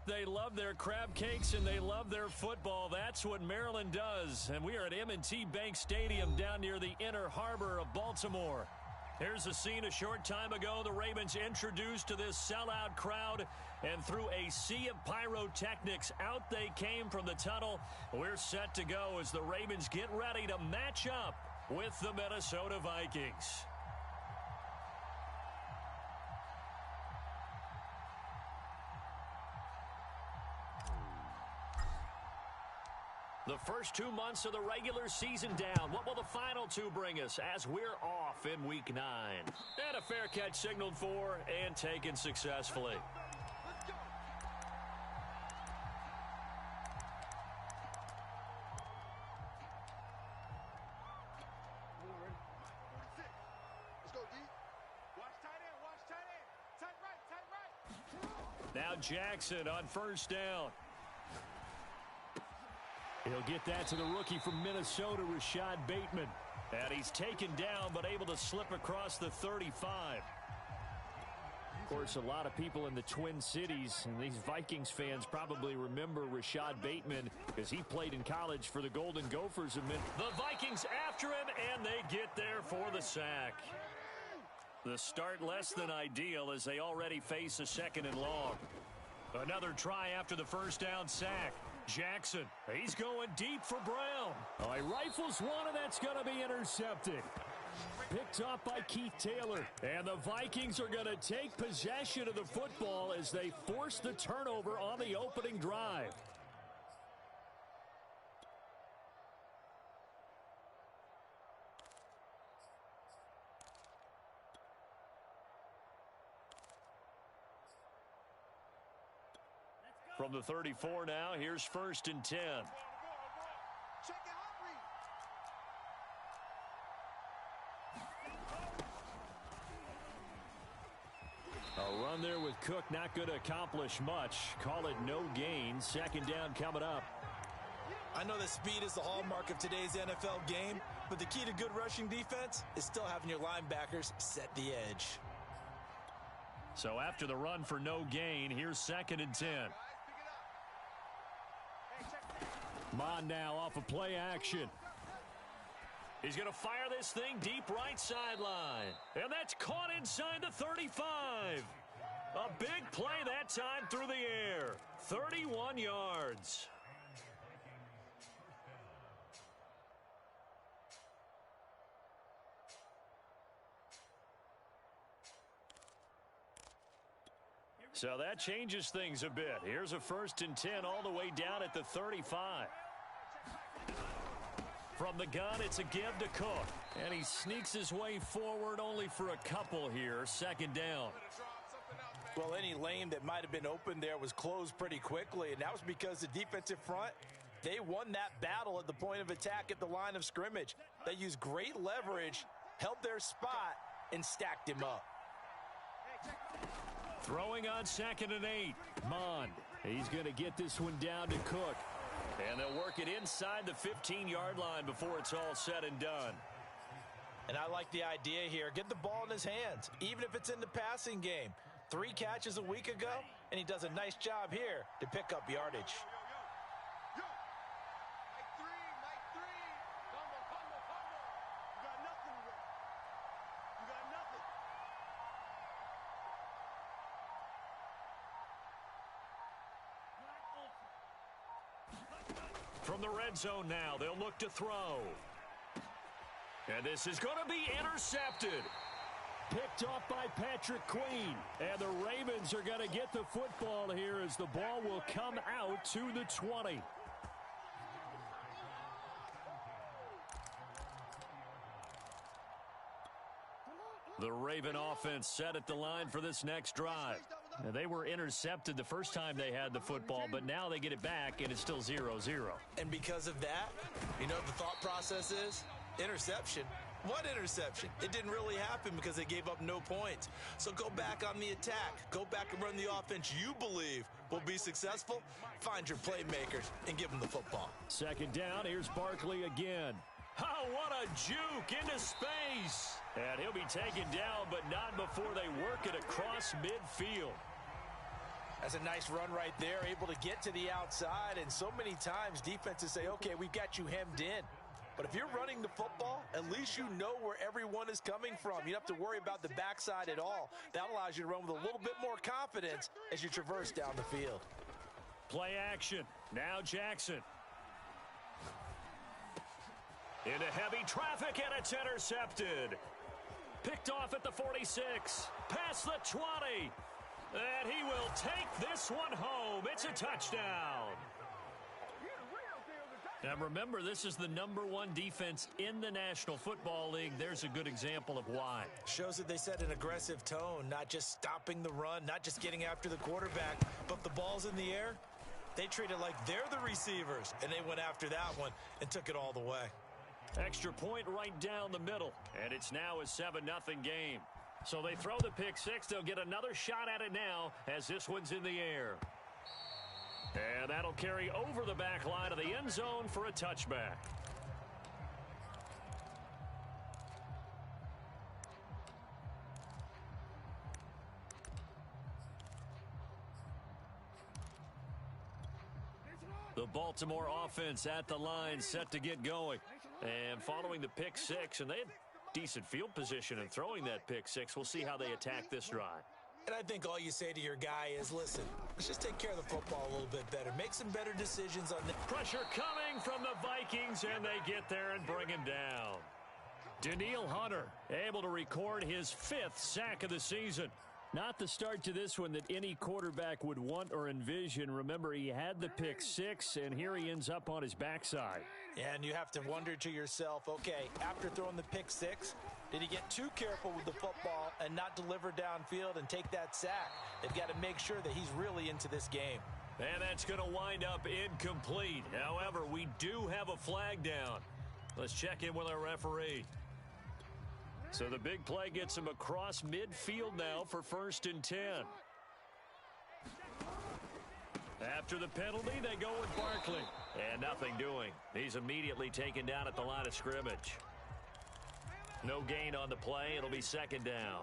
They love their crab cakes and they love their football. That's what Maryland does. And we are at M&T Bank Stadium down near the Inner Harbor of Baltimore. Here's a scene a short time ago. The Ravens introduced to this sellout crowd, and through a sea of pyrotechnics, out they came from the tunnel. We're set to go as the Ravens get ready to match up with the Minnesota Vikings. The first 2 months of the regular season down. What will the final two bring us as we're off in Week 9? And a fair catch signaled for and taken successfully. Now Jackson on first down. He'll get that to the rookie from Minnesota, Rashad Bateman. And he's taken down but able to slip across the 35. Of course, a lot of people in the Twin Cities and these Vikings fans probably remember Rashad Bateman because he played in college for the Golden Gophers. The Vikings after him, and they get there for the sack. The start less than ideal as they already face a second and long. Another try after the first down sack. Jackson, he's going deep for Brown. Oh, he rifles one, and that's going to be intercepted. Picked off by Keith Taylor. And the Vikings are going to take possession of the football as they force the turnover on the opening drive. From the 34 now, here's first and 10. A run there with Cook, not going to accomplish much. Call it no gain. Second down coming up. I know that speed is the hallmark of today's NFL game, but the key to good rushing defense is still having your linebackers set the edge. So after the run for no gain, here's second and 10. Mon now off of play action. He's going to fire this thing deep right sideline. And that's caught inside the 35. A big play that time through the air. 31 yards. So that changes things a bit. Here's a first and 10 all the way down at the 35. From the gun, it's a give to Cook. And he sneaks his way forward only for a couple here. Second down. Well, any lane that might have been open there was closed pretty quickly, and that was because the defensive front, they won that battle at the point of attack at the line of scrimmage. They used great leverage, held their spot, and stacked him up. Throwing on second and 8. Mon. He's going to get this one down to Cook. And they'll work it inside the 15-yard line before it's all said and done. And I like the idea here. Get the ball in his hands, even if it's in the passing game. 3 catches a week ago, and he does a nice job here to pick up yardage. From the red zone now, they'll look to throw. And this is going to be intercepted. Picked off by Patrick Queen. And the Ravens are going to get the football here as the ball will come out to the 20. The Raven offense set at the line for this next drive. Now, they were intercepted the first time they had the football, but now they get it back, and it's still 0-0. And because of that, you know what the thought process is? Interception. What interception? It didn't really happen because they gave up no points. So go back on the attack. Go back and run the offense you believe will be successful. Find your playmakers and give them the football. Second down, here's Barkley again. Oh, what a juke into space. And he'll be taken down, but not before they work it across midfield. That's a nice run right there, able to get to the outside, and so many times defenses say, okay, we've got you hemmed in. But if you're running the football, at least you know where everyone is coming from. You don't have to worry about the backside at all. That allows you to run with a little bit more confidence as you traverse down the field. Play action. Now Jackson. Into heavy traffic, and it's intercepted. Picked off at the 46. Past the 20. And he will take this one home. It's a touchdown. Now remember, this is the #1 defense in the National Football League. There's a good example of why. Shows that they set an aggressive tone, not just stopping the run, not just getting after the quarterback, but if the ball's in the air, they treat it like they're the receivers, and they went after that one and took it all the way. Extra point right down the middle, and it's now a 7-0 game. So they throw the pick six. They'll get another shot at it now as this one's in the air. And that'll carry over the back line of the end zone for a touchback. The Baltimore offense at the line, set to get going. And following the pick six, and they had decent field position in throwing that pick six. We'll see how they attack this drive. And I think all you say to your guy is, listen, let's just take care of the football a little bit better. Make some better decisions on the pressure coming from the Vikings, and they get there and bring him down. Danielle Hunter able to record his 5th sack of the season. Not the start to this one that any quarterback would want or envision. Remember, he had the pick six, and here he ends up on his backside. And you have to wonder to yourself, okay, after throwing the pick six, did he get too careful with the football and not deliver downfield and take that sack? They've got to make sure that he's really into this game. And that's going to wind up incomplete. However, we do have a flag down. Let's check in with our referee. So the big play gets him across midfield now for 1st and 10. After the penalty, they go with Barkley. And nothing doing. He's immediately taken down at the line of scrimmage. No gain on the play. It'll be 2nd down.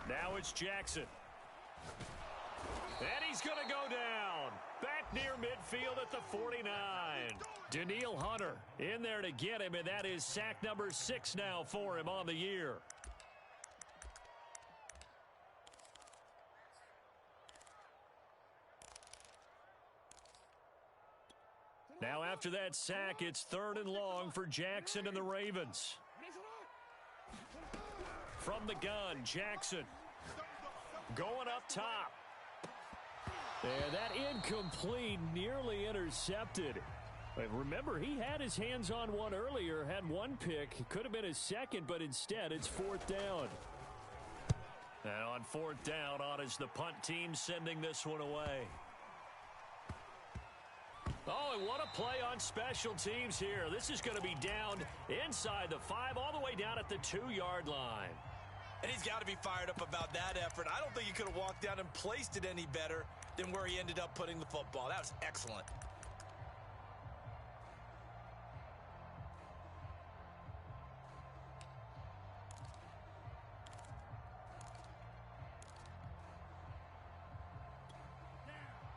Now it's Jackson. And he's going to go down. Back near midfield at the 49. Danielle Hunter in there to get him, and that is sack number 6 now for him on the year. Now after that sack, it's 3rd and long for Jackson and the Ravens. From the gun, Jackson going up top. And that incomplete, nearly intercepted. But remember, he had his hands on one earlier, had one pick. It could have been his second, but instead it's 4th down. And on 4th down, on is the punt team sending this one away. Oh, and what a play on special teams here. This is going to be down inside the 5, all the way down at the 2-yard line. And he's got to be fired up about that effort. I don't think he could have walked down and placed it any better than where he ended up putting the football. That was excellent.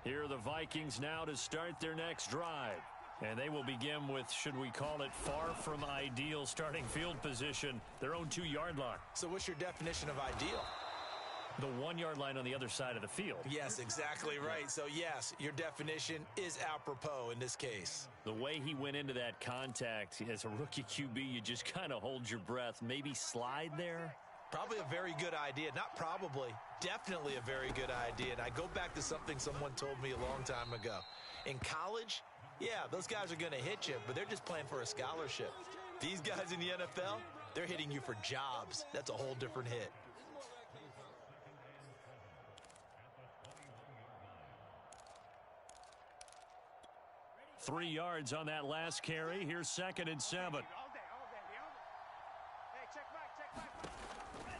Here are the Vikings now to start their next drive. And they will begin with, should we call it, far from ideal starting field position, their own 2-yard line. So what's your definition of ideal? The 1-yard line on the other side of the field. Yes, exactly right. So, yes, your definition is apropos in this case. The way he went into that contact as a rookie QB, you just kind of hold your breath. Maybe slide there? Probably a very good idea. Not probably. Definitely a very good idea. And I go back to something someone told me a long time ago. In college, yeah, those guys are going to hit you, but they're just playing for a scholarship. These guys in the NFL, they're hitting you for jobs. That's a whole different hit. Three yards on that last carry. Here's 2nd and 7.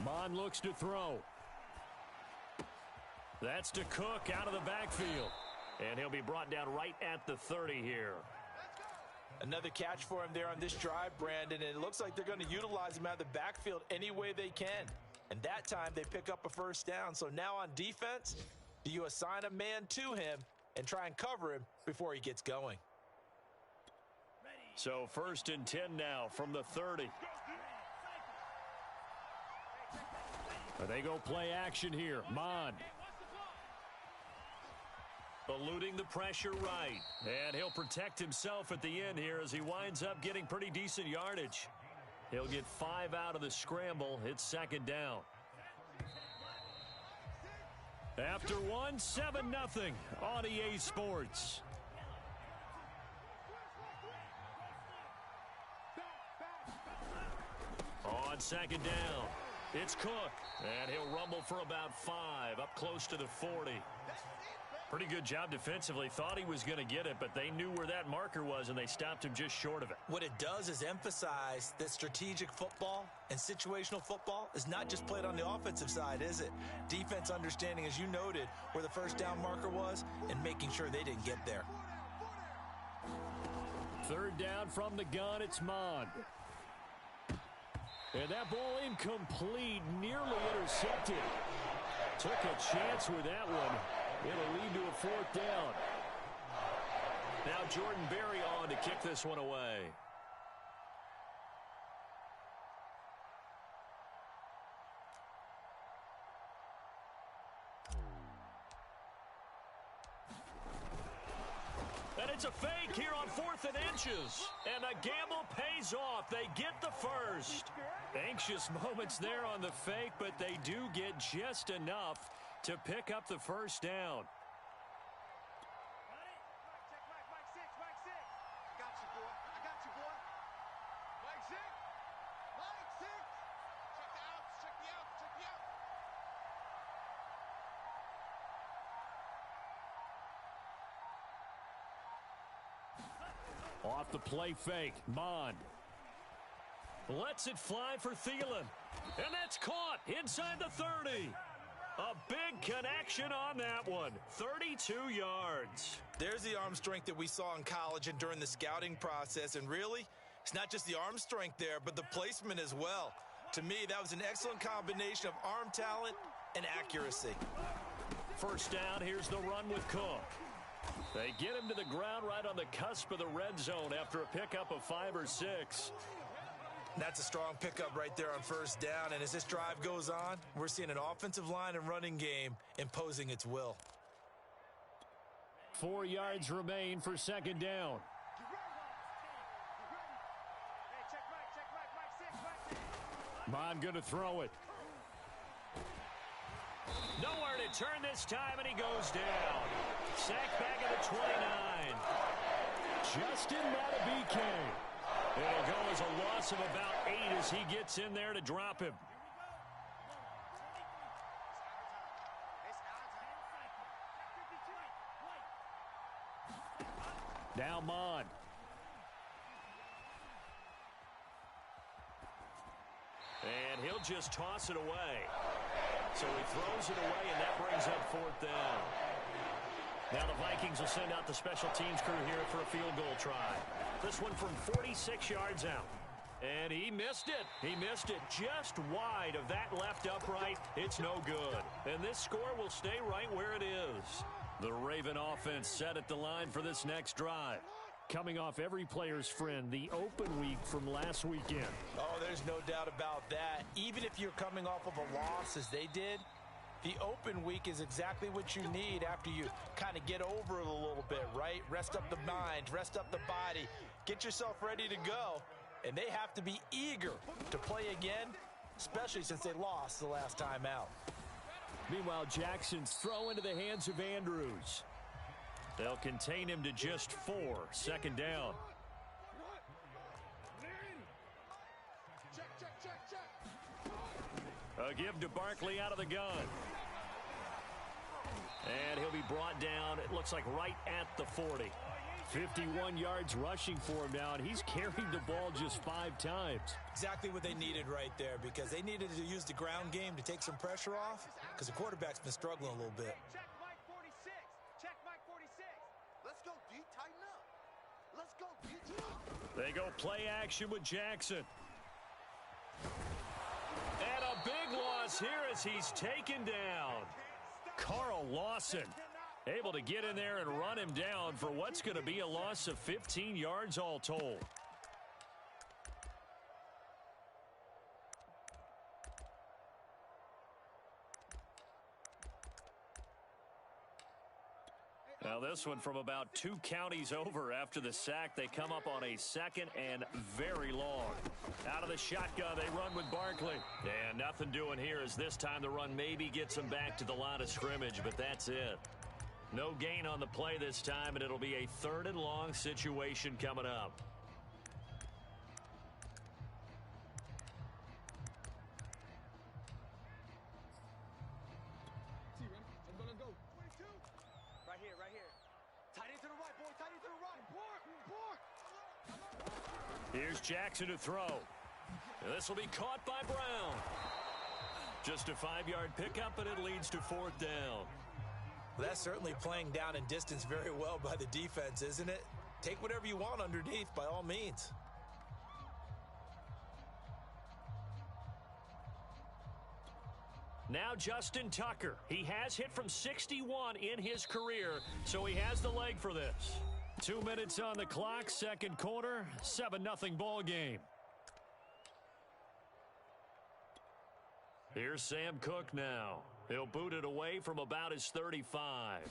Mond looks to throw. That's to Cook out of the backfield. And he'll be brought down right at the 30 here. Another catch for him there on this drive, Brandon, and it looks like they're going to utilize him out of the backfield any way they can. And that time they pick up a first down. So now on defense, do you assign a man to him and try and cover him before he gets going? So 1st and 10 now from the 30. They go play action here. Mon. Eluding the pressure right. And he'll protect himself at the end here as he winds up getting pretty decent yardage. He'll get 5 out of the scramble. It's 2nd down. After 1, 7-0 on EA Sports. On 2nd down, it's Cook. And he'll rumble for about 5, up close to the 40. Pretty good job defensively. Thought he was going to get it, but they knew where that marker was, and they stopped him just short of it. What it does is emphasize that strategic football and situational football is not just played on the offensive side, is it? Defense understanding, as you noted, where the first down marker was and making sure they didn't get there. 3rd down from the gun, it's Mon. And that ball incomplete, nearly intercepted. Took a chance with that one. It'll lead to a 4th down. Now Jordan Berry on to kick this one away. And it's a fake here on 4th and inches. And the gamble pays off. They get the first. Anxious moments there on the fake, but they do get just enough to pick up the first down. Off the play fake, Mon. Lets it fly for Thielen. And that's caught inside the 30. A big connection on that one. 32 yards. There's the arm strength that we saw in college and during the scouting process. And really, it's not just the arm strength there, but the placement as well. To me, that was an excellent combination of arm talent and accuracy. 1st down, here's the run with Cook. They get him to the ground right on the cusp of the red zone after a pickup of 5 or 6. That's a strong pickup right there on 1st down. And as this drive goes on, we're seeing an offensive line and running game imposing its will. 4 yards remain for 2nd down. Mon going to throw it. Nowhere to turn this time, and he goes down. Sacked back at the 29. Justin Matabike. It'll go as a loss of about 8 as he gets in there to drop him. Now Mon. And he'll just toss it away. So he throws it away, and that brings up 4th down. Now the Vikings will send out the special teams crew here for a field goal try. This one from 46 yards out. And he missed it. He missed it just wide of that left upright. It's no good. And this score will stay right where it is. The Raven offense set at the line for this next drive. Coming off every player's friend, the open week from last weekend. Oh, there's no doubt about that. Even if you're coming off of a loss as they did, the open week is exactly what you need after you kind of get over it a little bit, right? Rest up the mind, rest up the body, get yourself ready to go. And they have to be eager to play again, especially since they lost the last time out. Meanwhile, Jackson's throw into the hands of Andrews. They'll contain him to just 4. 2nd down. A give to Barkley out of the gun. And he'll be brought down, it looks like right at the 40. 51 yards rushing for him now, and he's carried the ball just 5 times. Exactly what they needed right there, because they needed to use the ground game to take some pressure off, because the quarterback's been struggling a little bit. Check Mike 46. Check Mike 46. Let's go, D. Tighten up. Let's go, D. They go play action with Jackson. And a big loss here as he's taken down. Carl Lawson able to get in there and run him down for what's going to be a loss of 15 yards all told. Now this one from about 2 counties over after the sack. They come up on a second and very long. Out of the shotgun, they run with Barkley. And nothing doing here as this time the run maybe gets them back to the line of scrimmage, but that's it. No gain on the play this time, and it'll be a 3rd and long situation coming up. Here's Jackson to throw. This will be caught by Brown. Just a 5-yard pickup, and it leads to 4th down. Well, that's certainly playing down in distance very well by the defense, isn't it? Take whatever you want underneath, by all means. Now Justin Tucker. He has hit from 61 in his career, so he has the leg for this. 2 minutes on the clock, second quarter, 7-0 ball game. Here's Sam Cook now. He'll boot it away from about his 35.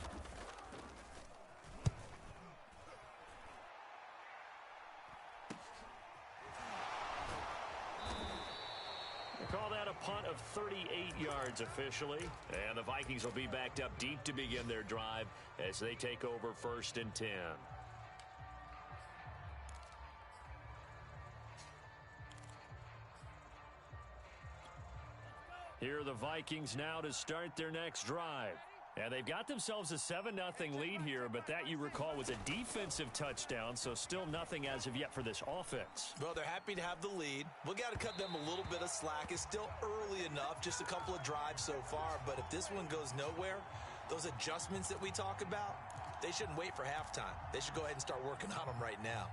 Call that a punt of 38 yards officially. And the Vikings will be backed up deep to begin their drive as they take over 1st and 10. Here are the Vikings now to start their next drive. And they've got themselves a 7-0 lead here, but that, you recall, was a defensive touchdown, so still nothing as of yet for this offense. Well, they're happy to have the lead. We got to cut them a little bit of slack. It's still early enough, just a couple of drives so far, but if this one goes nowhere, those adjustments that we talk about, they shouldn't wait for halftime. They should go ahead and start working on them right now.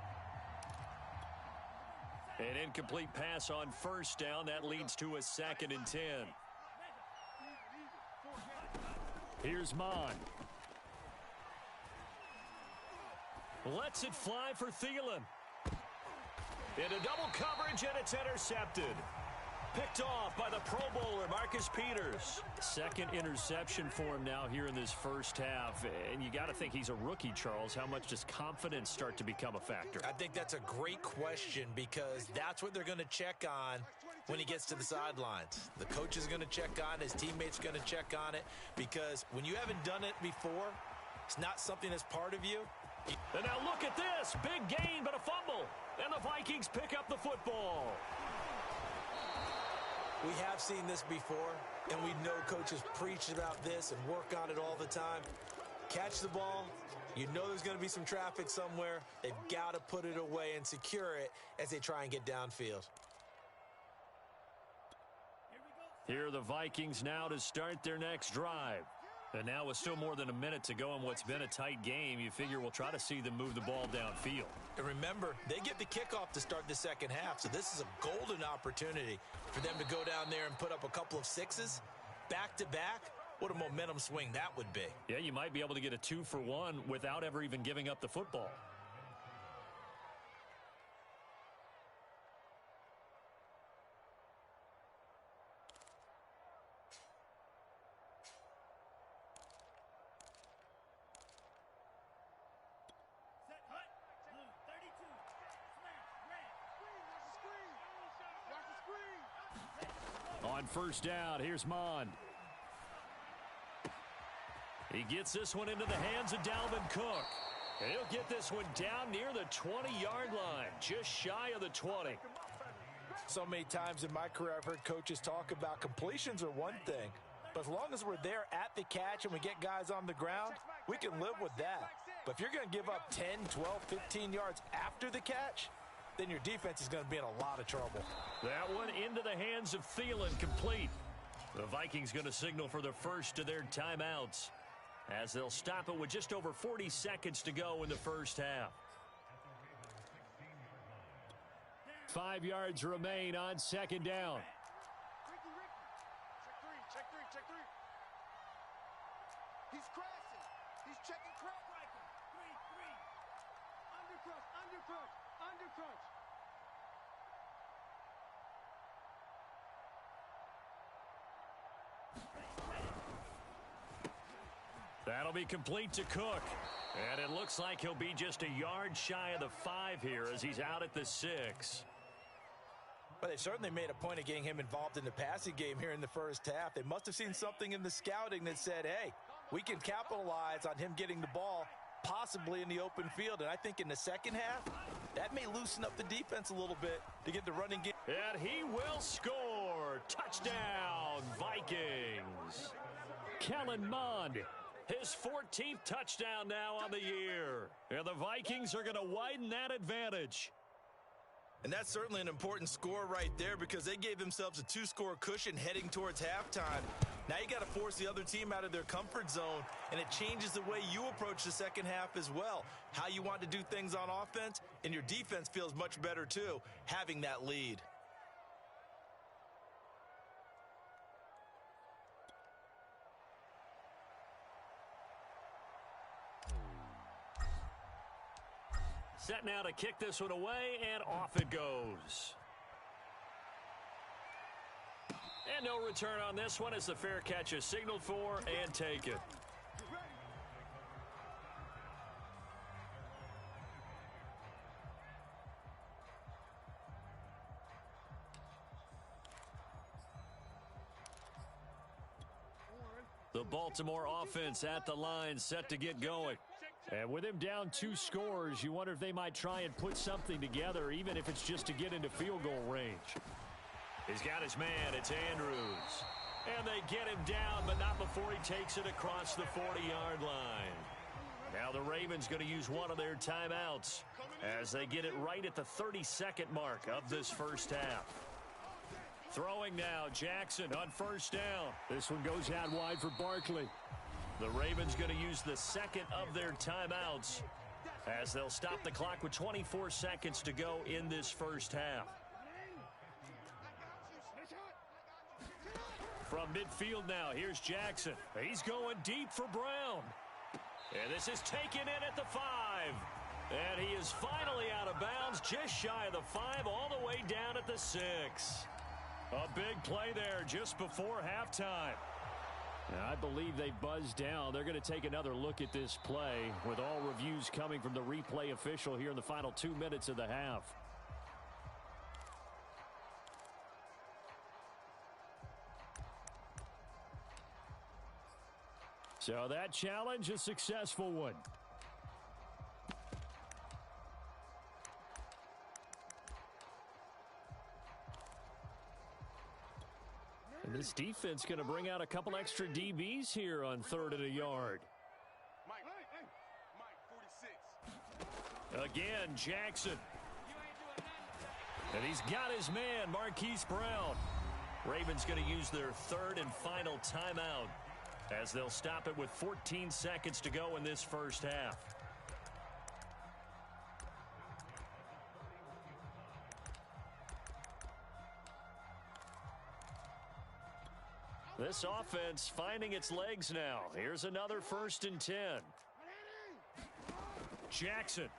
An incomplete pass on 1st down. That leads to a 2nd and 10. Here's Mon. Lets it fly for Thielen. Into double coverage, and it's intercepted. Picked off by the Pro Bowler, Marcus Peters. 2nd interception for him now here in this first half. And you got to think he's a rookie, Charles. How much does confidence start to become a factor? I think that's a great question because that's what they're going to check on when he gets to the sidelines. The coach is going to check on it. His teammates are going to check on it because when you haven't done it before, it's not something that's part of you. And now look at this. Big gain, but a fumble. And the Vikings pick up the football. We have seen this before, and we know coaches preach about this and work on it all the time. Catch the ball. You know there's going to be some traffic somewhere. They've got to put it away and secure it as they try and get downfield. Here are the Vikings now to start their next drive. And now with still more than a minute to go in what's been a tight game, you figure we'll try to see them move the ball downfield. And remember, they get the kickoff to start the second half, so this is a golden opportunity for them to go down there and put up a couple of 6s back-to-back. What a momentum swing that would be. Yeah, you might be able to get a 2-for-1 without ever even giving up the football. On 1st down, here's Mon. He gets this one into the hands of Dalvin Cook. He'll get this one down near the 20-yard line, just shy of the 20. So many times in my career I've heard coaches talk about completions are one thing, but as long as we're there at the catch and we get guys on the ground, we can live with that. But if you're going to give up 10, 12, 15 yards after the catch, then your defense is going to be in a lot of trouble. That one into the hands of Thielen, complete. The Vikings going to signal for the first of their timeouts as they'll stop it with just over 40 seconds to go in the first half. 5 yards remain on second down. Check three. He's crashing. He's checking crack. Three. Undercrunch. That'll be complete to Cook. And it looks like he'll be just a yard shy of the 5 here as he's out at the 6. But they certainly made a point of getting him involved in the passing game here in the first half. They must have seen something in the scouting that said, hey, we can capitalize on him getting the ball possibly in the open field. And I think in the second half, that may loosen up the defense a little bit to get the running game. And he will score. Touchdown, Vikings. Kellen Mond, his 14th touchdown now on the year. And the Vikings are going to widen that advantage. And that's certainly an important score right there because they gave themselves a 2-score cushion heading towards halftime. Now you got to force the other team out of their comfort zone, and it changes the way you approach the second half as well. How you want to do things on offense, and your defense feels much better too, having that lead. Set now to kick this one away, and off it goes. And no return on this one as the fair catch is signaled for and taken. The Baltimore offense at the line, set to get going. And with him down 2 scores, you wonder if they might try and put something together, even if it's just to get into field goal range. He's got his man. It's Andrews. And they get him down, but not before he takes it across the 40-yard line. Now the Ravens going to use one of their timeouts as they get it right at the 32nd mark of this first half. Throwing now, Jackson on first down. This one goes out wide for Barkley. The Ravens going to use the second of their timeouts as they'll stop the clock with 24 seconds to go in this first half. From midfield now, here's Jackson. He's going deep for Brown. And this is taken in at the 5. And he is finally out of bounds, just shy of the 5, all the way down at the 6. A big play there just before halftime. Now, I believe they buzzed down. They're going to take another look at this play with all reviews coming from the replay official here in the final 2 minutes of the half. So that challenge, a successful one. And this defense going to bring out a couple extra DBs here on 3rd and a yard. Mike, 46. Again, Jackson. And he's got his man, Marquise Brown. Ravens going to use their 3rd and final timeout as they'll stop it with 14 seconds to go in this first half. This offense finding its legs now. Here's another 1st and 10. Jackson.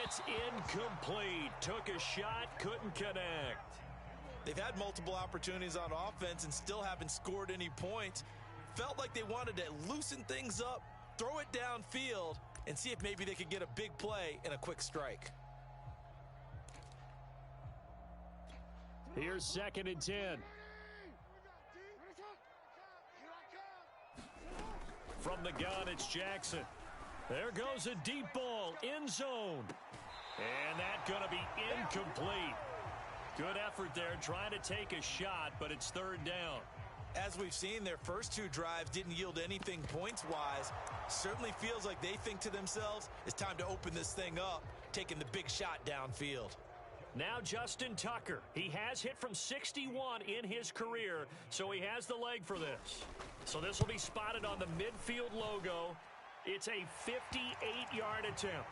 It's incomplete. Took a shot, couldn't connect. They've had multiple opportunities on offense and still haven't scored any points. Felt like they wanted to loosen things up, throw it downfield, and see if maybe they could get a big play and a quick strike. Here's 2nd and 10. From the gun, it's Jackson. There goes a deep ball, end zone. And that's going to be incomplete. Good effort there, trying to take a shot, but it's 3rd down. As we've seen, their first 2 drives didn't yield anything points-wise. Certainly feels like they think to themselves, it's time to open this thing up, taking the big shot downfield. Now Justin Tucker. He has hit from 61 in his career, so he has the leg for this. So this will be spotted on the midfield logo. It's a 58-yard attempt.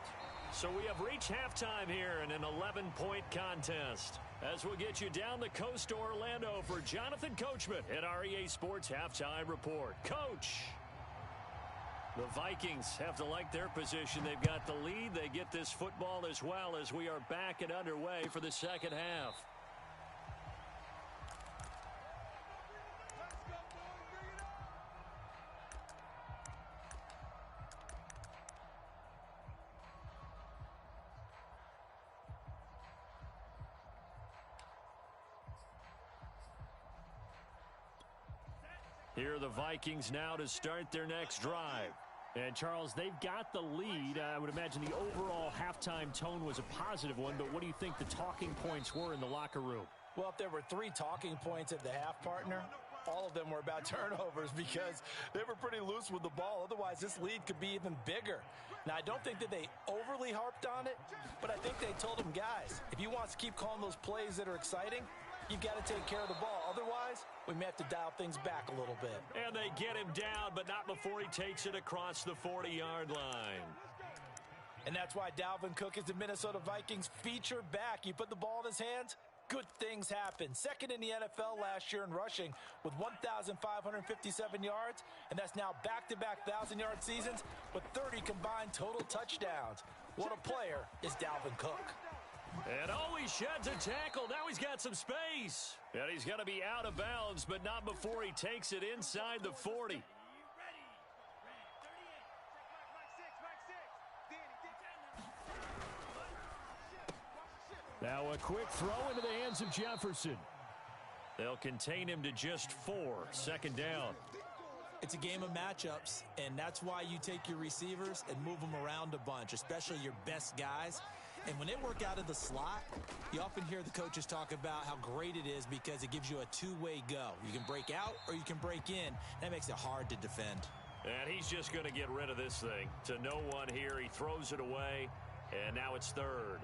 So we have reached halftime here in an 11-point contest. As we'll get you down the coast to Orlando for Jonathan Coachman at our EA Sports Halftime Report. Coach! The Vikings have to like their position. They've got the lead. They get this football as well as we are back and underway for the second half. Here are the Vikings now to start their next drive. And, Charles, they've got the lead. I would imagine the overall halftime tone was a positive one, but what do you think the talking points were in the locker room? Well, if there were 3 talking points at the half, partner, all of them were about turnovers because they were pretty loose with the ball. Otherwise, this lead could be even bigger. Now, I don't think that they overly harped on it, but I think they told them, guys, if you want to keep calling those plays that are exciting, you've got to take care of the ball. Otherwise, we may have to dial things back a little bit. And they get him down, but not before he takes it across the 40-yard line. And that's why Dalvin Cook is the Minnesota Vikings feature back. You put the ball in his hands, good things happen. Second in the NFL last year in rushing with 1,557 yards, and that's now back-to-back 1,000-yard seasons with 30 combined total touchdowns. What a player is Dalvin Cook. And he sheds a tackle. Now he's got some space. And he's going to be out of bounds, but not before he takes it inside the 40. Now a quick throw into the hands of Jefferson. They'll contain him to just 4. Second down. It's a game of matchups, and that's why you take your receivers and move them around a bunch, especially your best guys. And when they work out of the slot, you often hear the coaches talk about how great it is because it gives you a two-way go. You can break out or you can break in. That makes it hard to defend. And he's just going to get rid of this thing. To no one here. He throws it away, and now it's third.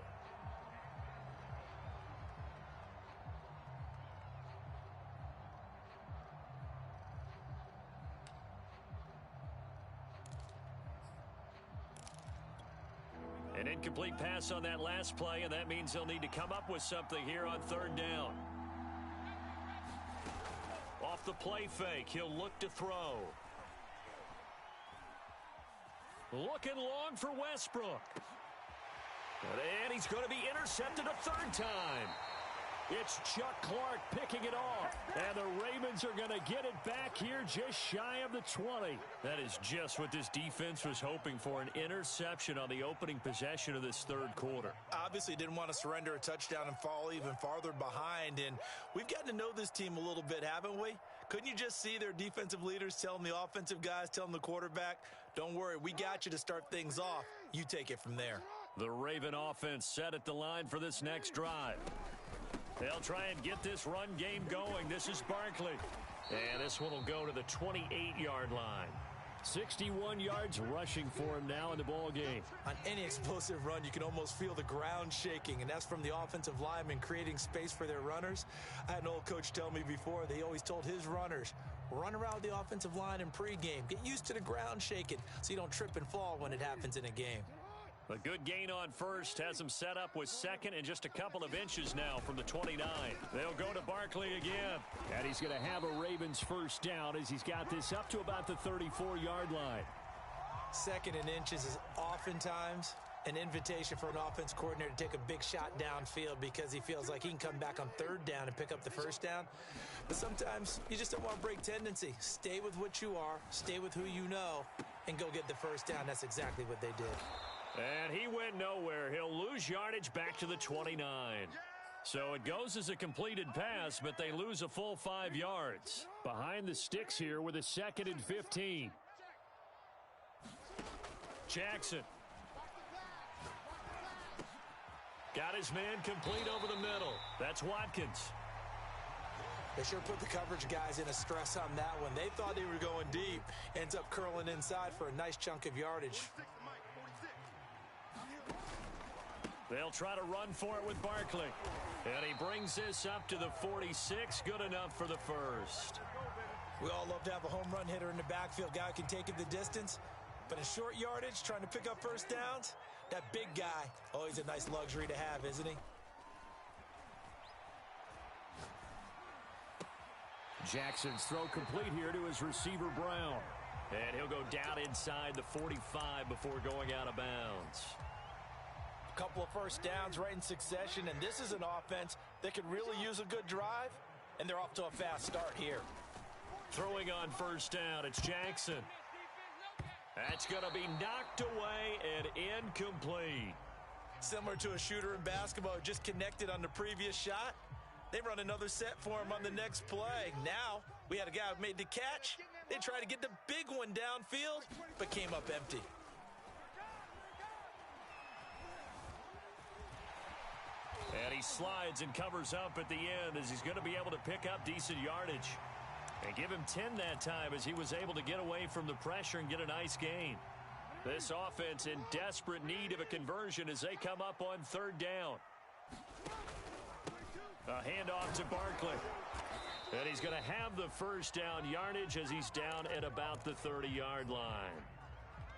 An incomplete pass on that last play, and that means they'll need to come up with something here on third down. Off the play fake, he'll look to throw. Looking long for Westbrook. And he's going to be intercepted a third time. It's Chuck Clark picking it off. And the Ravens are going to get it back here just shy of the 20. That is just what this defense was hoping for, an interception on the opening possession of this third quarter. Obviously didn't want to surrender a touchdown and fall even farther behind. And we've gotten to know this team a little bit, haven't we? Couldn't you just see their defensive leaders telling the offensive guys, telling the quarterback, don't worry, we got you to start things off. You take it from there. The Raven offense set at the line for this next drive. They'll try and get this run game going. This is Barkley. And this one will go to the 28-yard line. 61 yards rushing for him now in the ball game. On any explosive run, you can almost feel the ground shaking, and that's from the offensive linemen creating space for their runners. I had an old coach tell me before, they always told his runners, run around the offensive line in pregame. Get used to the ground shaking so you don't trip and fall when it happens in a game. A good gain on first has him set up with second and just a couple of inches now from the 29. They'll go to Barkley again. And he's going to have a Ravens first down as he's got this up to about the 34-yard line. Second and inches is oftentimes an invitation for an offense coordinator to take a big shot downfield because he feels like he can come back on third down and pick up the first down. But sometimes you just don't want to break tendency. Stay with what you are, stay with who you know, and go get the first down. That's exactly what they did. And he went nowhere. He'll lose yardage back to the 29. So it goes as a completed pass, but they lose a full 5 yards. Behind the sticks here with a 2nd and 15. Jackson. Got his man complete over the middle. That's Watkins. They sure put the coverage guys in a stress on that one. They thought they were going deep. Ends up curling inside for a nice chunk of yardage. They'll try to run for it with Barkley. And he brings this up to the 46. Good enough for the first. We all love to have a home run hitter in the backfield. Guy who can take it the distance. But in short yardage, trying to pick up first downs, That big guy, oh, he's a nice luxury to have, isn't he? Jackson's throw complete here to his receiver, Brown. And he'll go down inside the 45 before going out of bounds. A couple of first downs right in succession, and this is an offense that could really use a good drive, and they're off to a fast start here. Throwing on first down, it's Jackson. That's going to be knocked away and incomplete. Similar to a shooter in basketball, just connected on the previous shot. They run another set for him on the next play. Now, we had a guy who made the catch. They tried to get the big one downfield, but came up empty. And he slides and covers up at the end as he's going to be able to pick up decent yardage. And give him 10 that time as he was able to get away from the pressure and get a nice gain. This offense in desperate need of a conversion as they come up on third down. A handoff to Barkley. And he's going to have the first down yardage as he's down at about the 30-yard line.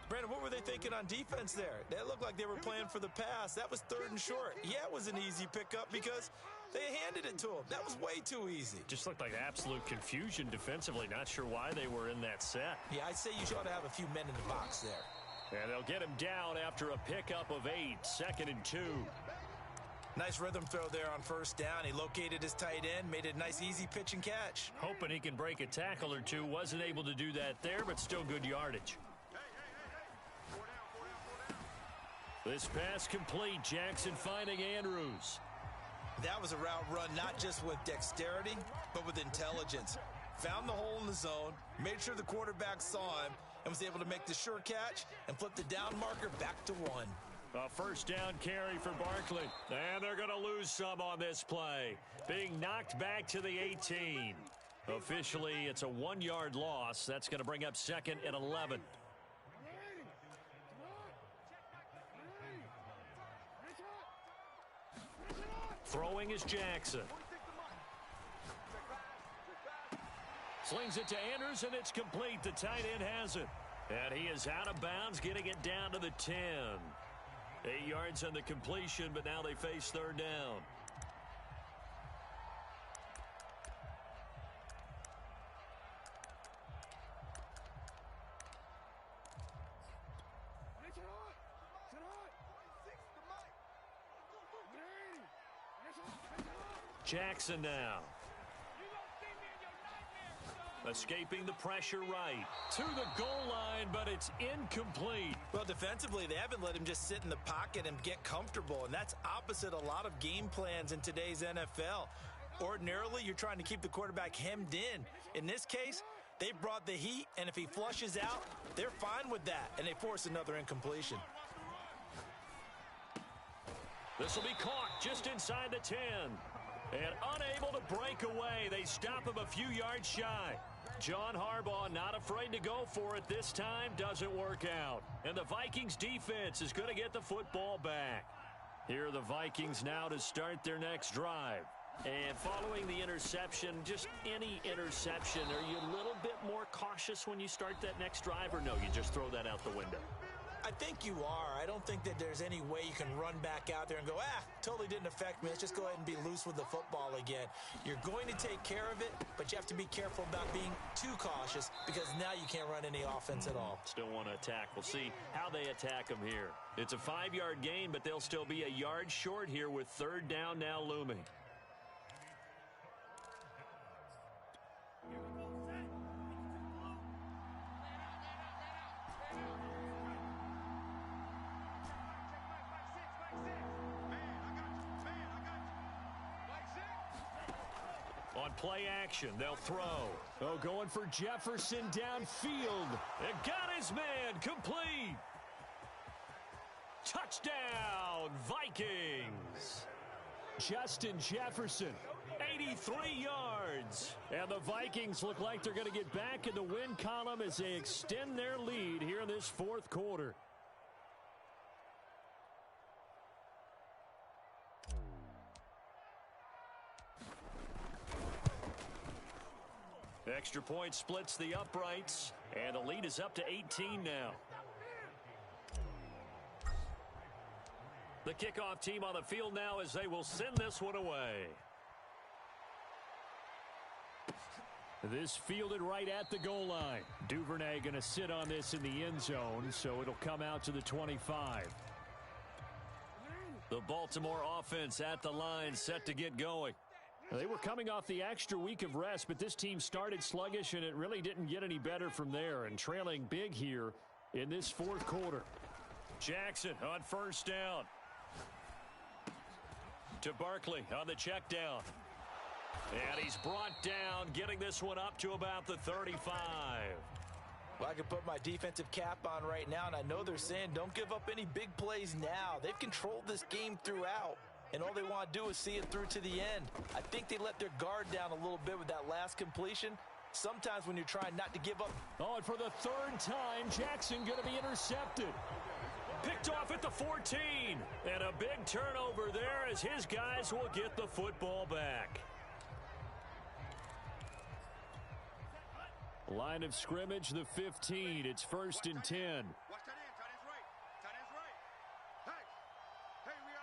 Brandon, what were they thinking on defense there? That looked like they were playing for the pass. That was 3rd and short. Yeah, it was an easy pickup because they handed it to him. That was way too easy. Just looked like absolute confusion defensively. Not sure why they were in that set. Yeah, I'd say you ought to have a few men in the box there. And they'll get him down after a pickup of 8, 2nd and 2. Nice rhythm throw there on first down. He located his tight end, made it a nice easy pitch and catch. Hoping he can break a tackle or two. Wasn't able to do that there, but still good yardage. This pass complete. Jackson finding Andrews. That was a route run not just with dexterity, but with intelligence. Found the hole in the zone, made sure the quarterback saw him, and was able to make the sure catch and flip the down marker back to 1. A first down carry for Barkley. And they're going to lose some on this play. Being knocked back to the 18. Officially, it's a 1-yard loss. That's going to bring up 2nd and 11. Throwing is Jackson. Slings it to Andrews, and it's complete. The tight end has it. And he is out of bounds, getting it down to the 10. 8 yards on the completion, but now they face third down. Jackson now. Escaping the pressure right. To the goal line, but it's incomplete. Well, defensively, they haven't let him just sit in the pocket and get comfortable, and that's opposite a lot of game plans in today's NFL. Ordinarily, you're trying to keep the quarterback hemmed in. In this case, they brought the heat, and if he flushes out, they're fine with that, and they force another incompletion. This will be caught just inside the 10. And unable to break away. They stop him a few yards shy. John Harbaugh not afraid to go for it this time. Doesn't work out. And the Vikings defense is going to get the football back. Here are the Vikings now to start their next drive. And following the interception, just any interception, are you a little bit more cautious when you start that next drive, or no, you just throw that out the window? I think you are. I don't think that there's any way you can run back out there and go, totally didn't affect me. Let's just go ahead and be loose with the football again. You're going to take care of it, but you have to be careful about being too cautious because now you can't run any offense at all. Still want to attack. We'll see how they attack them here. It's a 5-yard gain, but they'll still be a yard short here with third down now looming. On play action, they'll throw. Oh, going for Jefferson downfield. And got his man complete. Touchdown, Vikings. Justin Jefferson, 83 yards. And the Vikings look like they're going to get back in the win column as they extend their lead here in this fourth quarter. Extra point splits the uprights, and the lead is up to 18 now. The kickoff team on the field now as they will send this one away. This fielded right at the goal line. Duvernay going to sit on this in the end zone, so it'll come out to the 25. The Baltimore offense at the line, set to get going. They were coming off the extra week of rest, but this team started sluggish, and it really didn't get any better from there, and trailing big here in this fourth quarter. Jackson on first down. To Barkley on the check down. And he's brought down, getting this one up to about the 35. Well, I can put my defensive cap on right now, and I know they're saying don't give up any big plays now. They've controlled this game throughout, and all they want to do is see it through to the end. I think they let their guard down a little bit with that last completion. Sometimes when you're trying not to give up. Oh, and for the third time, Jackson going to be intercepted. Picked off at the 14. And a big turnover there as his guys will get the football back. Line of scrimmage, the 15. It's 1st and 10. Watch that end. Tight end's right. Tight end's right. Hey, we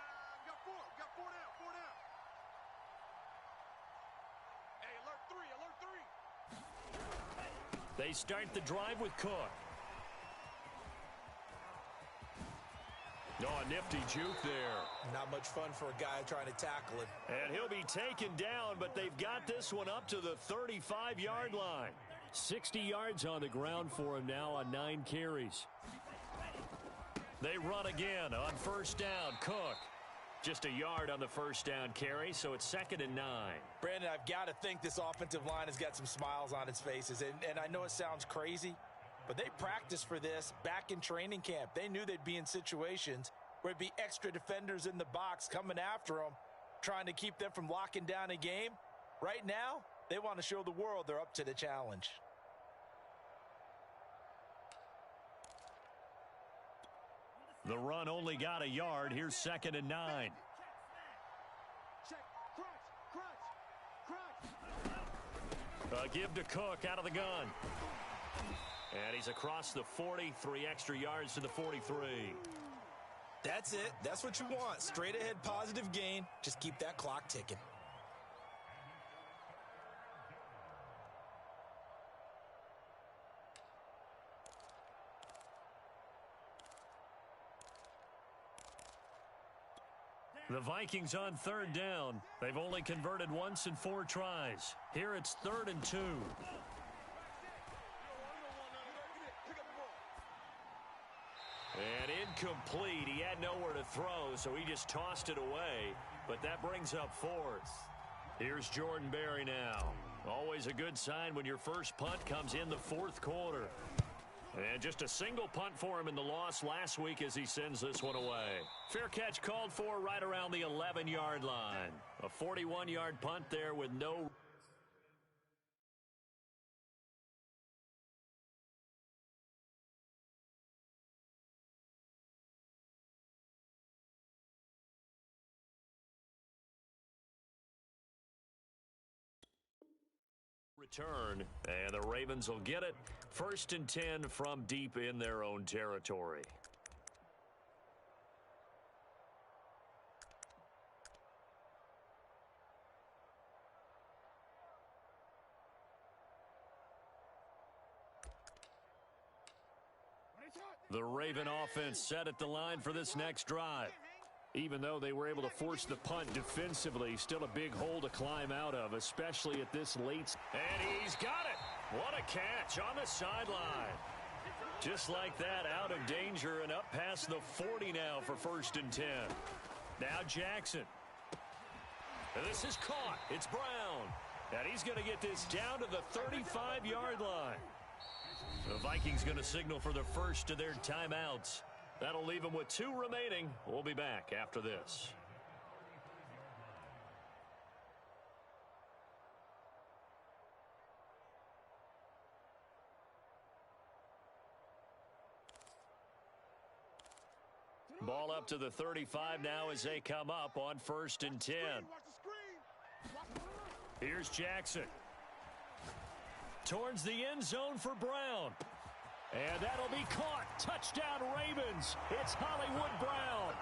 got four. We got four down. Four down. Hey, alert three. They start the drive with Cook. Oh, a nifty juke there. Not much fun for a guy trying to tackle it. And he'll be taken down, but they've got this one up to the 35-yard line. 60 yards on the ground for him now on 9 carries. They run again on first down. Cook. Just a yard on the first down carry, so it's 2nd and 9. Brandon, I've got to think this offensive line has got some smiles on its faces. And I know it sounds crazy, but they practiced for this back in training camp. They knew they'd be in situations where it'd be extra defenders in the box coming after them, trying to keep them from locking down a game. Right now, they want to show the world they're up to the challenge. The run only got a yard. Here's 2nd and 9. Check. Crunch. Give to Cook out of the gun. And he's across the 40, 3 extra yards to the 43. That's it. That's what you want. Straight ahead positive gain. Just keep that clock ticking. The Vikings on 3rd down. They've only converted once in 4 tries. Here it's 3rd and 2. And incomplete. He had nowhere to throw, so he just tossed it away. But that brings up 4th. Here's Jordan Berry now. Always a good sign when your first punt comes in the 4th quarter. And just a single punt for him in the loss last week as he sends this one away. Fair catch called for right around the 11-yard line. A 41-yard punt there with no... return, and the Ravens will get it. 1st and 10 from deep in their own territory. The Raven offense set at the line for this next drive. Even though they were able to force the punt defensively, still a big hole to climb out of, especially at this late. And he's got it. What a catch on the sideline. Just like that, out of danger and up past the 40 now for 1st and 10. Now Jackson. And this is caught. It's Brown. And he's going to get this down to the 35-yard line. The Vikings going to signal for the first of their timeouts. That'll leave them with 2 remaining. We'll be back after this. Ball up to the 35 now as they come up on 1st and 10. Here's Jackson. Towards the end zone for Brown. And that'll be caught. Touchdown Ravens. It's Hollywood Brown.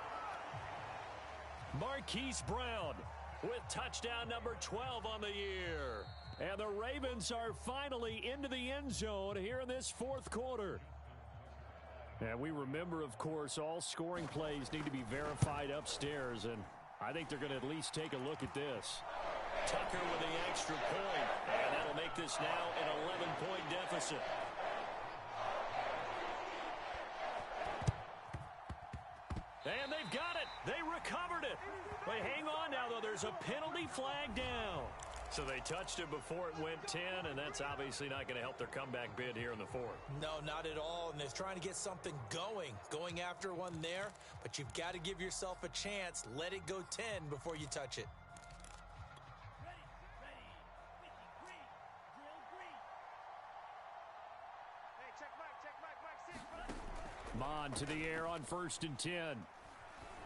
Marquise Brown with touchdown number 12 on the year. And the Ravens are finally into the end zone here in this fourth quarter. And we remember, of course, all scoring plays need to be verified upstairs, and I think they're going to at least take a look at this. Tucker with the extra point, and that'll make this now an 11-point deficit. And they've got it. They recovered it. They hang on now, though. There's a penalty flag down. So they touched it before it went 10, and that's obviously not going to help their comeback bid here in the fourth. No, not at all, and they're trying to get something going after one there, but you've got to give yourself a chance. Let it go 10 before you touch it. Mon to the air on 1st and 10.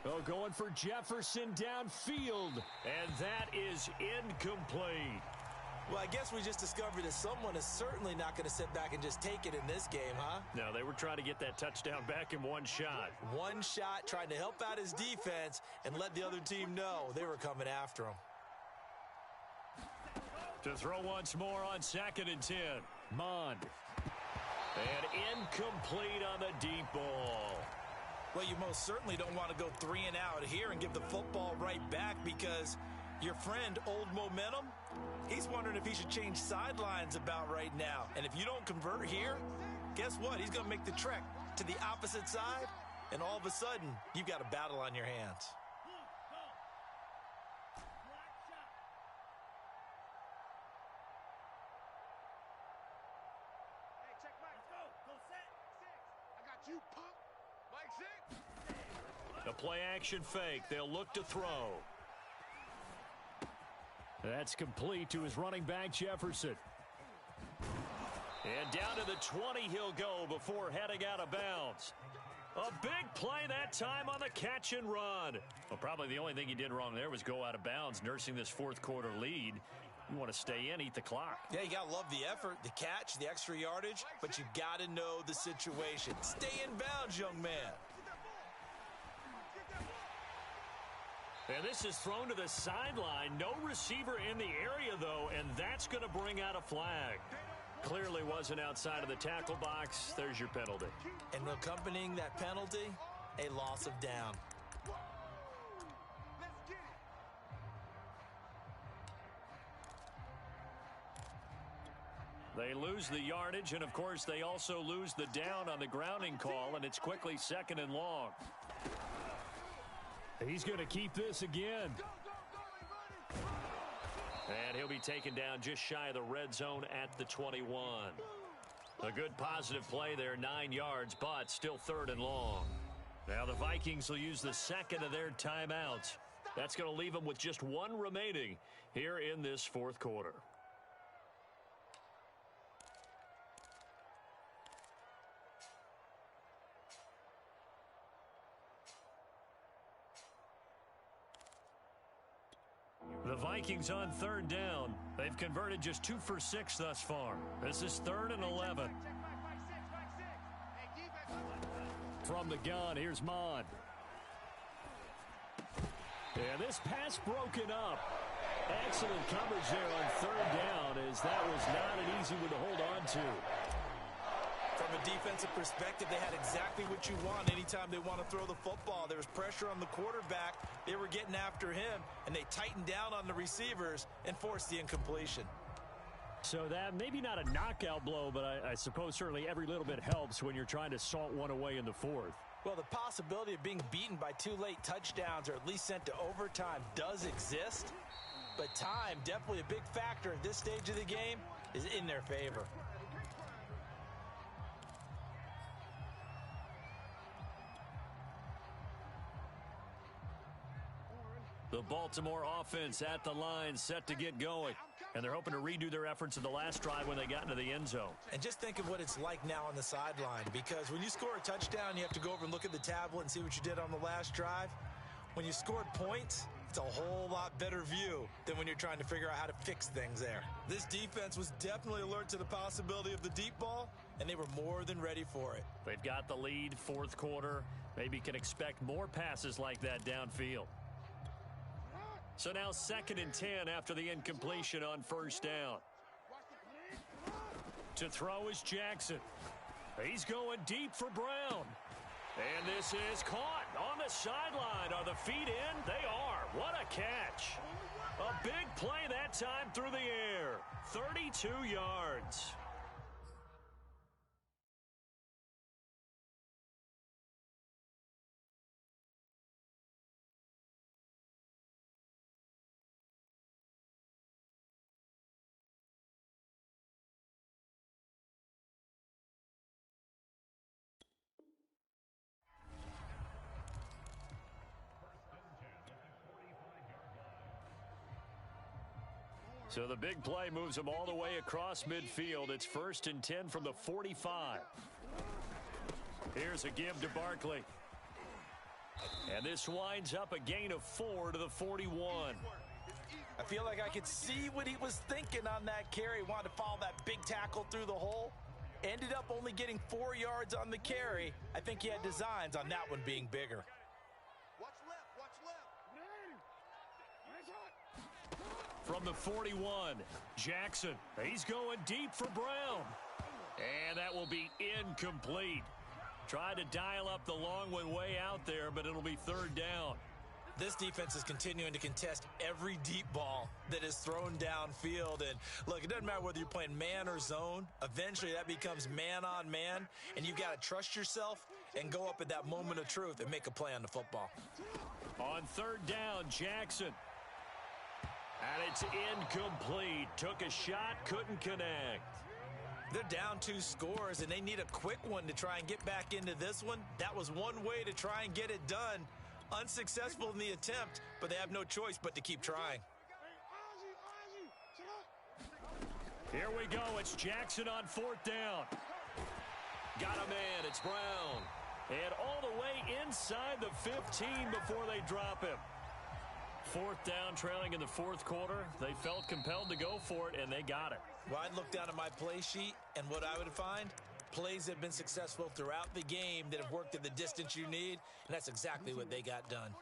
Oh, going for Jefferson downfield, and that is incomplete. Well, I guess we just discovered that someone is certainly not going to sit back and just take it in this game, huh? No, they were trying to get that touchdown back in one shot. One shot, trying to help out his defense and let the other team know they were coming after him. To throw once more on 2nd and 10. Mond. And incomplete on the deep ball. Well, you most certainly don't want to go 3 and out here and give the football right back, because your friend, Old Momentum, he's wondering if he should change sidelines about right now. And if you don't convert here, guess what? He's going to make the trek to the opposite side, and all of a sudden, you've got a battle on your hands. You punk. Mike six. The play action fake. They'll look to throw. That's complete to his running back, Jefferson. And down to the 20 he'll go before heading out of bounds. A big play that time on the catch and run. Well, probably the only thing he did wrong there was go out of bounds, nursing this fourth quarter lead. You want to stay in, eat the clock. Yeah, you got to love the effort, the catch, the extra yardage, but you got to know the situation. Stay in bounds, young man. And this is thrown to the sideline. No receiver in the area, though, and that's going to bring out a flag. Clearly wasn't outside of the tackle box. There's your penalty. And accompanying that penalty, a loss of down. They lose the yardage, and, of course, they also lose the down on the grounding call, and it's quickly 2nd and long. He's going to keep this again. And he'll be taken down just shy of the red zone at the 21. A good positive play there, 9 yards, but still 3rd and long. Now the Vikings will use the second of their timeouts. That's going to leave them with just 1 remaining here in this fourth quarter. The Vikings on 3rd down. They've converted just 2 for 6 thus far. This is 3rd and 11. From the gun, here's Mond. And this pass broken up. Excellent coverage there on 3rd down, as that was not an easy one to hold on to. From a defensive perspective, they had exactly what you want anytime they want to throw the football. There was pressure on the quarterback. They were getting after him, and they tightened down on the receivers and forced the incompletion. So that maybe not a knockout blow, but I suppose certainly every little bit helps when you're trying to salt one away in the fourth. Well, the possibility of being beaten by 2 late touchdowns or at least sent to overtime does exist, but time, definitely a big factor at this stage of the game, is in their favor. The Baltimore offense at the line, set to get going. And they're hoping to redo their efforts in the last drive when they got into the end zone. And just think of what it's like now on the sideline, because when you score a touchdown, you have to go over and look at the tablet and see what you did on the last drive. When you scored points, it's a whole lot better view than when you're trying to figure out how to fix things there. This defense was definitely alert to the possibility of the deep ball, and they were more than ready for it. They've got the lead, fourth quarter. Maybe can expect more passes like that downfield. So now 2nd and 10 after the incompletion on first down. To throw is Jackson. He's going deep for Brown. And this is caught on the sideline. Are the feet in? They are. What a catch. A big play that time through the air. 32 yards. So the big play moves them all the way across midfield. It's 1st and 10 from the 45. Here's a give to Barkley. And this winds up a gain of 4 to the 41. I feel like I could see what he was thinking on that carry. Wanted to follow that big tackle through the hole. Ended up only getting 4 yards on the carry. I think he had designs on that one being bigger. From the 41, Jackson. He's going deep for Brown. And that will be incomplete. Tried to dial up the long one way out there, but it'll be 3rd down. This defense is continuing to contest every deep ball that is thrown downfield. And look, it doesn't matter whether you're playing man or zone. Eventually that becomes man on man, and you've got to trust yourself and go up at that moment of truth and make a play on the football. On 3rd down, Jackson. And it's incomplete. Took a shot, couldn't connect. They're down 2 scores, and they need a quick one to try and get back into this one. That was one way to try and get it done. Unsuccessful in the attempt, but they have no choice but to keep trying. Here we go. It's Jackson on 4th down. Got a man. It's Brown. And all the way inside the 15 before they drop him. 4th down, trailing in the 4th quarter. They felt compelled to go for it, and they got it. Well, I'd look down at my play sheet, and what I would find, plays that have been successful throughout the game that have worked at the distance you need, and that's exactly what they got done.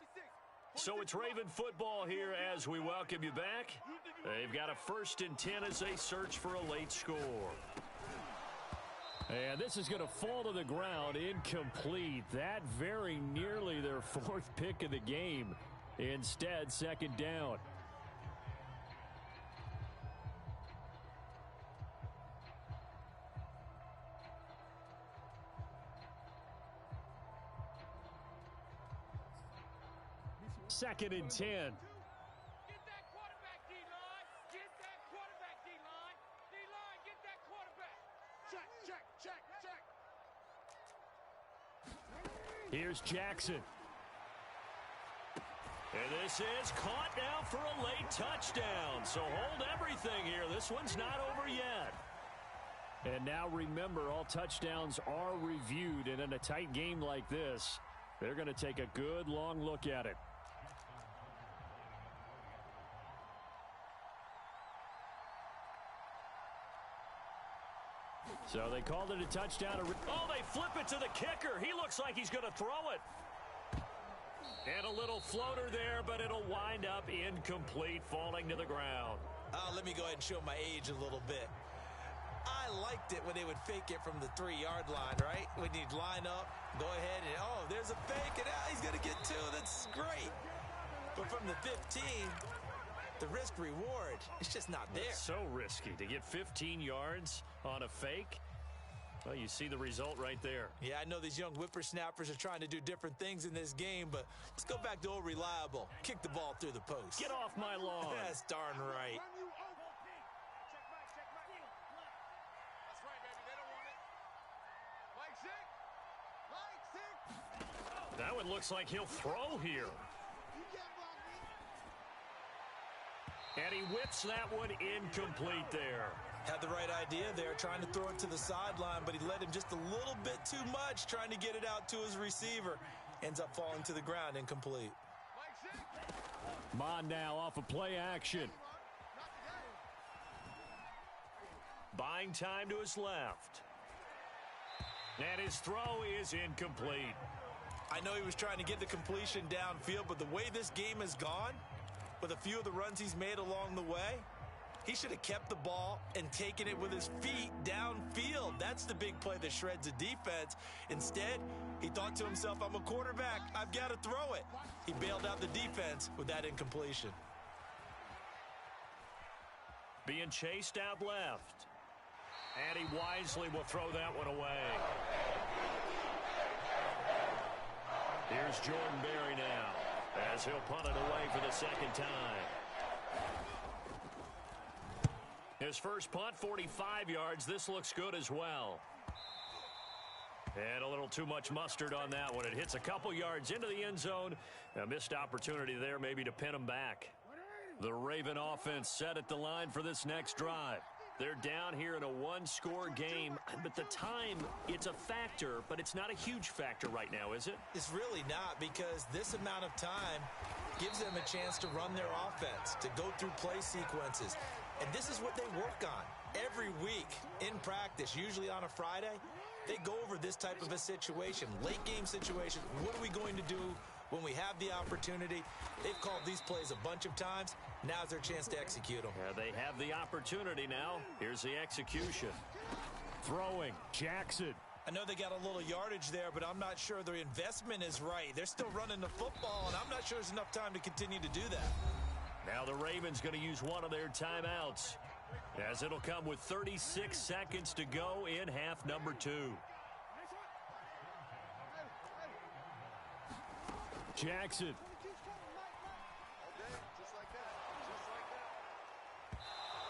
So it's Raven football here as we welcome you back. They've got a 1st and 10 as they search for a late score. And this is going to fall to the ground, incomplete. That very nearly their 4th pick of the game. Instead, 2nd down. Second and 10. Get that quarterback, D-line. Get that quarterback, D-line. D-line, get that quarterback. Check. Here's Jackson. And this is caught now for a late touchdown. So hold everything here. This one's not over yet. And now remember, all touchdowns are reviewed. And in a tight game like this, they're going to take a good long look at it. So they called it a touchdown. Oh, they flip it to the kicker. He looks like he's going to throw it. And a little floater there, but it'll wind up incomplete, falling to the ground. Let me go ahead and show my age a little bit. I liked it when they would fake it from the 3-yard line, right? When you'd line up, go ahead and, oh, there's a fake, and he's going to get 2. That's great. But from the 15, the risk-reward, it's just not there. It's so risky to get 15 yards on a fake. Well, you see the result right there. Yeah, I know these young whippersnappers are trying to do different things in this game, but let's go back to old reliable. Kick the ball through the post. Get off my lawn. That's darn right. That's right, baby. They don't want it. That one looks like he'll throw here. And he whips that one incomplete there. Had the right idea there, trying to throw it to the sideline, but he led him just a little bit too much, trying to get it out to his receiver. Ends up falling to the ground, incomplete. Mon now off of play action. Buying time to his left. And his throw is incomplete. I know he was trying to get the completion downfield, but the way this game has gone, with a few of the runs he's made along the way. He should have kept the ball and taken it with his feet downfield. That's the big play that shreds a defense. Instead, he thought to himself, I'm a quarterback. I've got to throw it. He bailed out the defense with that incompletion. Being chased out left. And he wisely will throw that one away. Here's Jordan Berry now, as he'll punt it away for the second time. His first punt, 45 yards. This looks good as well. And a little too much mustard on that one. It hits a couple yards into the end zone. A missed opportunity there maybe to pin him back. The Raven offense set at the line for this next drive. They're down here in a one-score game, but the time, it's a factor, but it's not a huge factor right now, is it? It's really not, because this amount of time gives them a chance to run their offense, to go through play sequences. And this is what they work on every week in practice, usually on a Friday. They go over this type of a situation, late game situation. What are we going to do when we have the opportunity? They've called these plays a bunch of times. Now's their chance to execute them. Yeah, they have the opportunity now. Here's the execution. Throwing, Jackson. I know they got a little yardage there, but I'm not sure their investment is right. They're still running the football, and I'm not sure there's enough time to continue to do that. Now the Ravens going to use one of their timeouts, as it'll come with 36 seconds to go in half number 2. Jackson.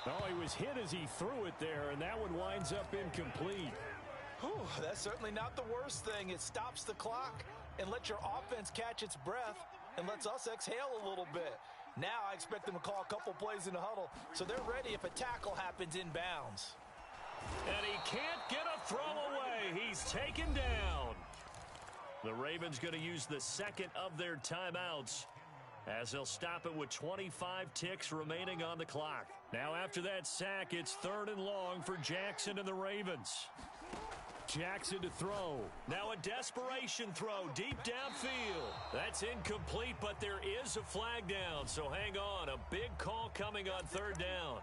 Oh, he was hit as he threw it there, and that one winds up incomplete. Whew, that's certainly not the worst thing. It stops the clock and lets your offense catch its breath and lets us exhale a little bit. Now I expect them to call a couple plays in the huddle, so they're ready if a tackle happens inbounds. And he can't get a throw away. He's taken down. The Ravens going to use the second of their timeouts, as they'll stop it with 25 ticks remaining on the clock. Now after that sack, it's 3rd and long for Jackson and the Ravens. Jackson to throw. Now a desperation throw deep downfield. That's incomplete, but there is a flag down, so hang on. A big call coming on 3rd down.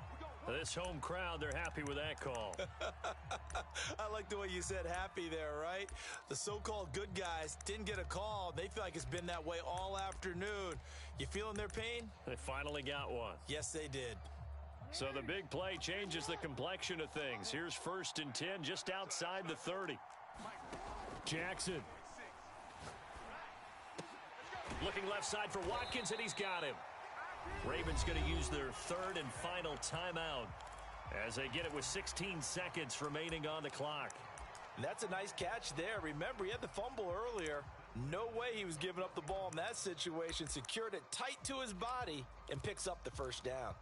This home crowd, they're happy with that call. I like the way you said happy there, right? The so-called good guys didn't get a call. They feel like it's been that way all afternoon. You feeling their pain? They finally got one. Yes, they did. So the big play changes the complexion of things. Here's 1st and 10 just outside the 30. Jackson. Looking left side for Watkins, and he's got him. Ravens going to use their 3rd and final timeout as they get it with 16 seconds remaining on the clock. And that's a nice catch there. Remember, he had the fumble earlier. No way he was giving up the ball in that situation. Secured it tight to his body and picks up the 1st down.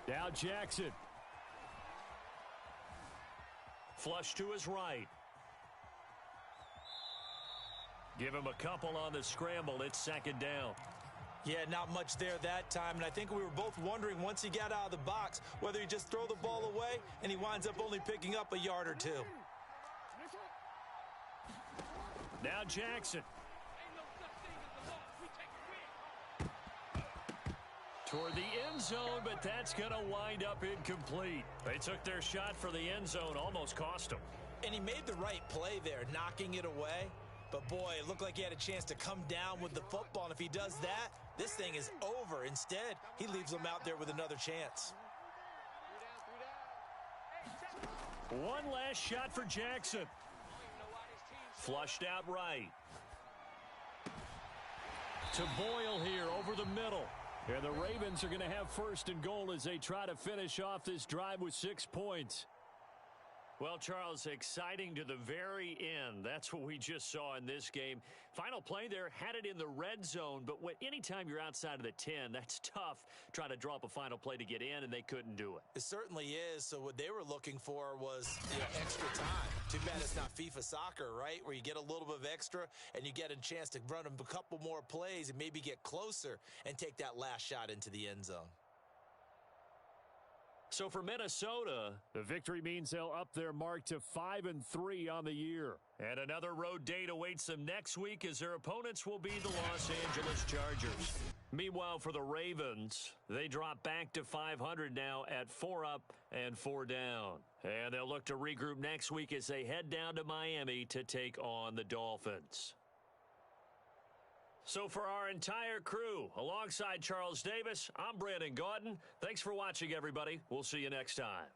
Now Jackson. Flush to his right. Give him a couple on the scramble. It's 2nd down. Yeah, not much there that time, and I think we were both wondering once he got out of the box whether he just throw the ball away and he winds up only picking up a yard or 2. Now Jackson. Toward the end zone, but that's going to wind up incomplete. They took their shot for the end zone, almost cost them. And he made the right play there, knocking it away. But, boy, it looked like he had a chance to come down with the football. And if he does that, this thing is over. Instead, he leaves them out there with another chance. One last shot for Jackson. Flushed out right. To Boyle here over the middle. And the Ravens are going to have 1st and goal as they try to finish off this drive with 6 points. Well, Charles, exciting to the very end. That's what we just saw in this game. Final play there, had it in the red zone, but anytime you're outside of the 10, that's tough trying to draw up a final play to get in, and they couldn't do it. It certainly is. So what they were looking for was extra time. Too bad it's not FIFA soccer, right, where you get a little bit of extra and you get a chance to run a couple more plays and maybe get closer and take that last shot into the end zone. So for Minnesota, the victory means they'll up their mark to 5-3 on the year. And another road date awaits them next week as their opponents will be the Los Angeles Chargers. Meanwhile, for the Ravens, they drop back to 500 now at 4 up and 4 down. And they'll look to regroup next week as they head down to Miami to take on the Dolphins. So for our entire crew, alongside Charles Davis, I'm Brandon Gaudin. Thanks for watching, everybody. We'll see you next time.